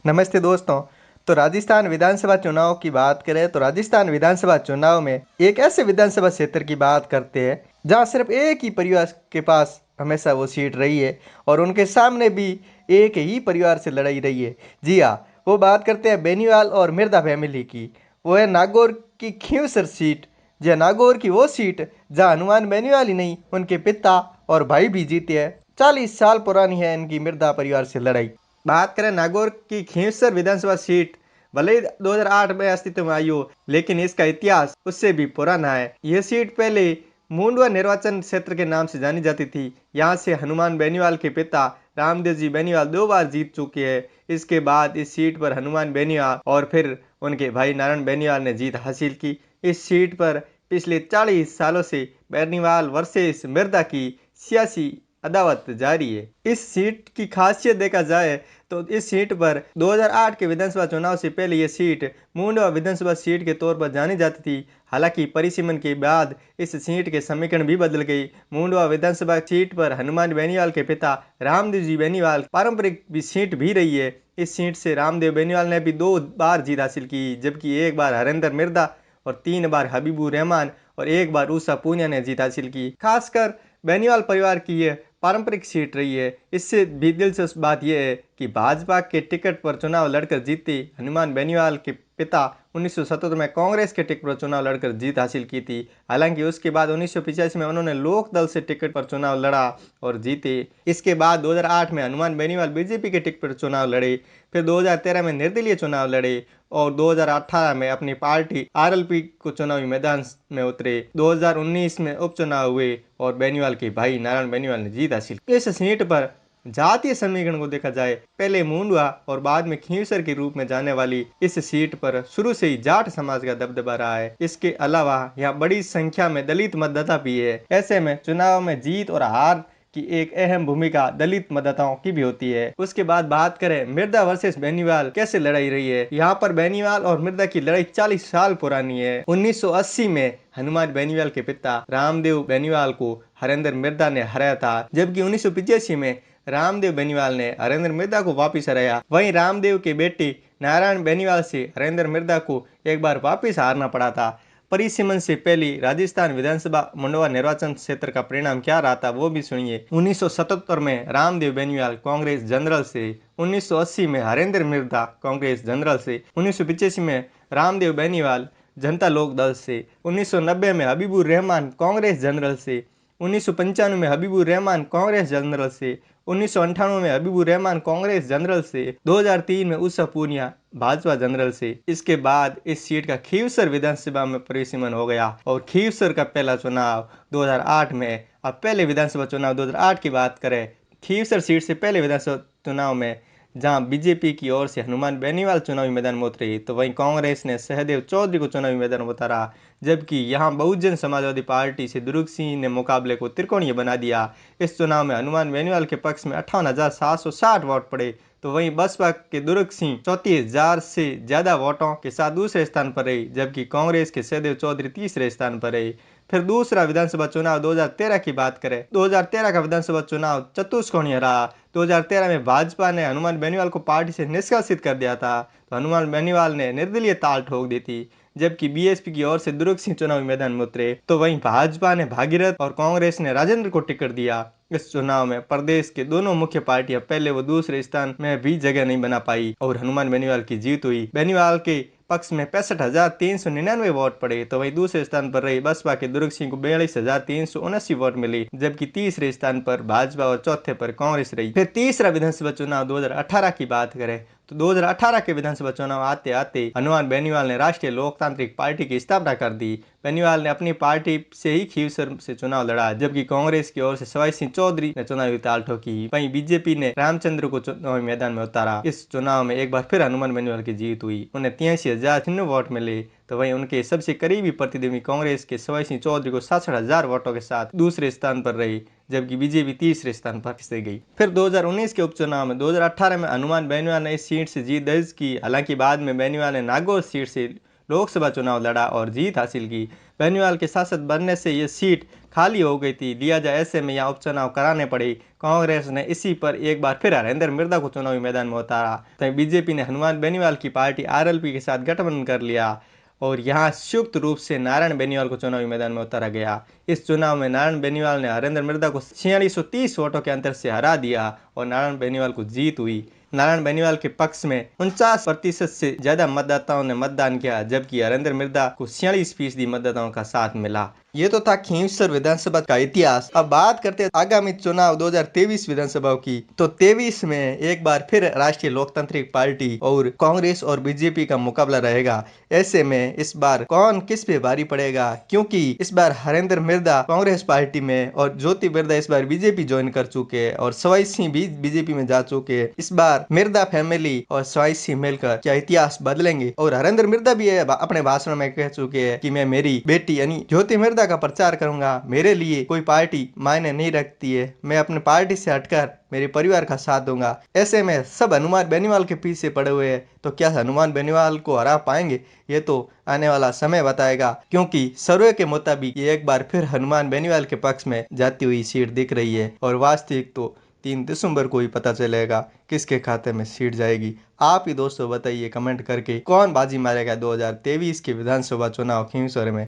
नमस्ते दोस्तों। तो राजस्थान विधानसभा चुनाव की बात करें तो राजस्थान विधानसभा चुनाव में एक ऐसे विधानसभा क्षेत्र की बात करते हैं जहां सिर्फ एक ही परिवार के पास हमेशा वो सीट रही है और उनके सामने भी एक ही परिवार से लड़ाई रही है। जी हाँ, वो बात करते हैं बेनीवाल और मिर्जा फैमिली की। वो है नागौर की खींवसर सीट। जी हाँ, नागौर की वो सीट जहाँ हनुमान बेनीवाल ही नहीं उनके पिता और भाई भी जीते हैं। 40 साल पुरानी है इनकी मिर्जा परिवार से लड़ाई। बात करें नागौर की खींवसर विधानसभा सीट, भले ही 2008 में अस्तित्व में आई हो लेकिन इसका इतिहास उससे भी पुराना है। यह सीट पहले मुंडवा निर्वाचन क्षेत्र के नाम से जानी जाती थी। यहाँ से हनुमान बेनीवाल के पिता रामदेव जी बेनीवाल 2 बार जीत चुके हैं। इसके बाद इस सीट पर हनुमान बेनीवाल और फिर उनके भाई नारायण बेनीवाल ने जीत हासिल की। इस सीट पर पिछले 40 सालों से बेनीवाल वर्सेस मिर्जा की सियासी अदावत जारी है। इस सीट की खासियत देखा जाए तो इस सीट पर 2008 के विधानसभा चुनाव से पहले यह सीट मुंडवा विधानसभा सीट के तौर पर जानी जाती थी। हालांकि परिसीमन के बाद इस सीट के समीकरण भी बदल गई। मुंडवा विधानसभा सीट पर हनुमान बेनीवाल के पिता रामदेव जी बेनीवाल पारंपरिक भी सीट भी रही है। इस सीट से रामदेव बेनीवाल ने भी 2 बार जीत हासिल की, जबकि एक बार हरेंद्र मिर्जा और 3 बार हबीबुर रहमान और एक बार उषा पूनिया ने जीत हासिल की। खासकर बेनीवाल परिवार की यह पारंपरिक सीट रही है। इससे भी दिलचस्प बात यह है कि भाजपा के टिकट पर चुनाव लड़कर जीते हनुमान बेनीवाल के पिता 1977 में कांग्रेस के टिकट पर चुनाव लड़कर जीत हासिल की थी। हालांकि उसके बाद 1985 में उन्होंने लोक दल से टिकट पर चुनाव लड़ा और जीते। इसके बाद 2008 में हनुमान बेनीवाल बीजेपी के टिकट पर चुनाव लड़े। फिर 2013 में निर्दलीय चुनाव लड़े और 2018 में अपनी पार्टी आरएलपी को चुनावी मैदान में उतरे। 2019 में उपचुनाव हुए और बेनीवाल के भाई नारायण बेनीवाल ने जीत हासिल की। इस सीट पर जातीय समीकरण को देखा जाए, पहले मुंडवा और बाद में खींवसर के रूप में जाने वाली इस सीट पर शुरू से ही जाट समाज का दबदबा रहा है। इसके अलावा यहाँ बड़ी संख्या में दलित मतदाता भी है। ऐसे में चुनाव में जीत और हार की एक अहम भूमिका दलित मतदाताओं की भी होती है। उसके बाद बात करें मिर्जा वर्सेस बेनीवाल कैसे लड़ाई रही है। यहाँ पर बेनीवाल और मिर्जा की लड़ाई 40 साल पुरानी है। 1980 में हनुमान बेनीवाल के पिता रामदेव बेनीवाल को हरेंद्र मिर्जा ने हराया था, जबकि 1985 में रामदेव बेनीवाल ने हरेंद्र मिर्जा को वापिस हराया। वहीं रामदेव के बेटे नारायण बेनीवाल से हरेंद्र मिर्जा को एक बार वापिस हारना पड़ा था। परिसीमन से पहले राजस्थान विधानसभा मुंडवा निर्वाचन क्षेत्र का परिणाम क्या रहा था वो भी सुनिए। 1977 में रामदेव बेनीवाल कांग्रेस जनरल से, 1980 में हरेंद्र मिर्जा कांग्रेस जनरल से, 1985 में रामदेव बेनीवाल जनता लोक दल से, 1990 में हबीबुर रहमान कांग्रेस जनरल से, 1995 में हबीबुर रहमान कांग्रेस जनरल से, 1998 में हबीबुर रहमान कांग्रेस जनरल से, 2003 में उषा पूनिया भाजपा जनरल से। इसके बाद इस सीट का खींवसर विधानसभा में परिसीमन हो गया और खींवसर का पहला चुनाव 2008 में। अब पहले विधानसभा चुनाव 2008 की बात करें, खींवसर सीट से पहले विधानसभा चुनाव में जहां बीजेपी की ओर से हनुमान बेनीवाल चुनावी मैदान में उतरे तो वहीं कांग्रेस ने सहदेव चौधरी को चुनावी मैदान में उतारा, जबकि यहां बहुजन समाजवादी पार्टी से दुर्ग सिंह ने मुकाबले को त्रिकोणीय बना दिया। इस चुनाव में हनुमान बेनीवाल के पक्ष में 58,760 वोट पड़े तो वहीं बसपा के दुर्ग सिंह 34,000 से ज्यादा वोटों के साथ दूसरे स्थान पर रही, जबकि कांग्रेस के सहदेव चौधरी तीसरे स्थान पर रहे। फिर दूसरा विधानसभा चुनाव 2013 की बात करें, 2013 का विधानसभा चुनाव चतुष्कोणीय रहा। 2013 में भाजपा ने हनुमान बेनीवाल को पार्टी से निष्कासित कर दिया था तो हनुमान बेनीवाल ने निर्दलीय ताल ठोक दी थी, जबकि बीएसपी की ओर से दुर्ग सिंह चुनावी मैदान में उतरे तो वहीं भाजपा ने भागीरथ और कांग्रेस ने राजेंद्र को टिकट दिया। इस चुनाव में प्रदेश के दोनों मुख्य पार्टियां पहले व दूसरे स्थान में भी जगह नहीं बना पाई और हनुमान बेनीवाल की जीत हुई। बेनीवाल के पक्ष में 65,399 वोट पड़े तो वहीं दूसरे स्थान पर रही बसपा के दुर्ग सिंह को 42,379 वोट मिले, जबकि तीसरे स्थान पर भाजपा और चौथे पर कांग्रेस रही। फिर तीसरा विधानसभा चुनाव 2018 की बात करें तो 2018 के विधानसभा चुनाव आते आते हनुमान बेनीवाल ने राष्ट्रीय लोकतांत्रिक पार्टी की स्थापना कर दी। बेनीवाल ने अपनी पार्टी से ही खींवसर से चुनाव लड़ा, जबकि कांग्रेस की ओर से सवाई सिंह चौधरी ने चुनावी ताल ठोकी। वहीं बीजेपी ने रामचंद्र को चुनावी मैदान में उतारा। इस चुनाव में एक बार फिर हनुमान बेनीवाल की जीत हुई, उन्हें 83,000 वोट मिले तो वहीं उनके सबसे करीबी प्रतिद्वंदी कांग्रेस के सवाई सिंह चौधरी को 67,000 वोटों के साथ दूसरे स्थान पर रही, जबकि बीजेपी तीसरे स्थान पर खिसक गई। फिर 2019 के उपचुनाव में 2018 में हनुमान बेनीवाल ने इस सीट से जीत दर्ज की। हालांकि बाद में बेनीवाल ने नागौर सीट से लोकसभा चुनाव लड़ा और जीत हासिल की। बेनीवाल के सांसद बनने से ये सीट खाली हो गई थी, लिया जाए ऐसे में यहाँ उपचुनाव कराने पड़े। कांग्रेस ने इसी पर एक बार फिर हरेंद्र मिर्दा को चुनावी मैदान में उतारा। तो बीजेपी ने हनुमान बेनीवाल की पार्टी आरएलपी के साथ गठबंधन कर लिया और यहाँ संयुक्त रूप से नारायण बेनीवाल को चुनावी मैदान में उतारा गया। इस चुनाव में नारायण बेनीवाल ने हरेंद्र मिर्दा को 4630 वोटों के अंतर से हरा दिया और नारायण बेनीवाल को जीत हुई। नारायण बेनीवाल के पक्ष में 49% से ज्यादा मतदाताओं ने मतदान किया, जबकि हरेंद्र मिर्दा को 46% मतदाताओं का साथ मिला। ये तो था खींवसर विधानसभा का इतिहास। अब बात करते हैं आगामी चुनाव 2023 विधानसभा की। तो 23 में एक बार फिर राष्ट्रीय लोकतांत्रिक पार्टी और कांग्रेस और बीजेपी का मुकाबला रहेगा। ऐसे में इस बार कौन किस पे भारी पड़ेगा, क्योंकि इस बार हरेंद्र मिर्दा कांग्रेस पार्टी में और ज्योति मिर्दा इस बार बीजेपी ज्वाइन कर चुके हैं और सवाई सिंह भी बीजेपी में जा चुके हैं। इस बार मिर्दा फैमिली और सवाई सिंह मिलकर क्या इतिहास बदलेंगे। और हरेंद्र मिर्दा भी अपने भाषण में कह चुके हैं कि मैं मेरी बेटी यानी ज्योति मिर्दा का प्रचार करूंगा, मेरे लिए कोई पार्टी मायने नहीं रखती है, मैं अपनी पार्टी से हटकर मेरे परिवार का साथ दूंगा। ऐसे में सब हनुमान बेनीवाल के पीछे पड़े हुए हैं, तो क्या हनुमान बेनीवाल को हरा पाएंगे, ये तो आने वाला समय बताएगा, क्योंकि सर्वे के मुताबिक ये एक बार फिर हनुमान बेनीवाल के पक्ष में जाती हुई सीट दिख रही है और वास्तविक तो 3 दिसंबर को ही पता चलेगा किसके खाते में सीट जाएगी। आप ही दोस्तों बताइए कमेंट करके कौन बाजी मारेगा 2023 के विधानसभा चुनाव खींवसर में।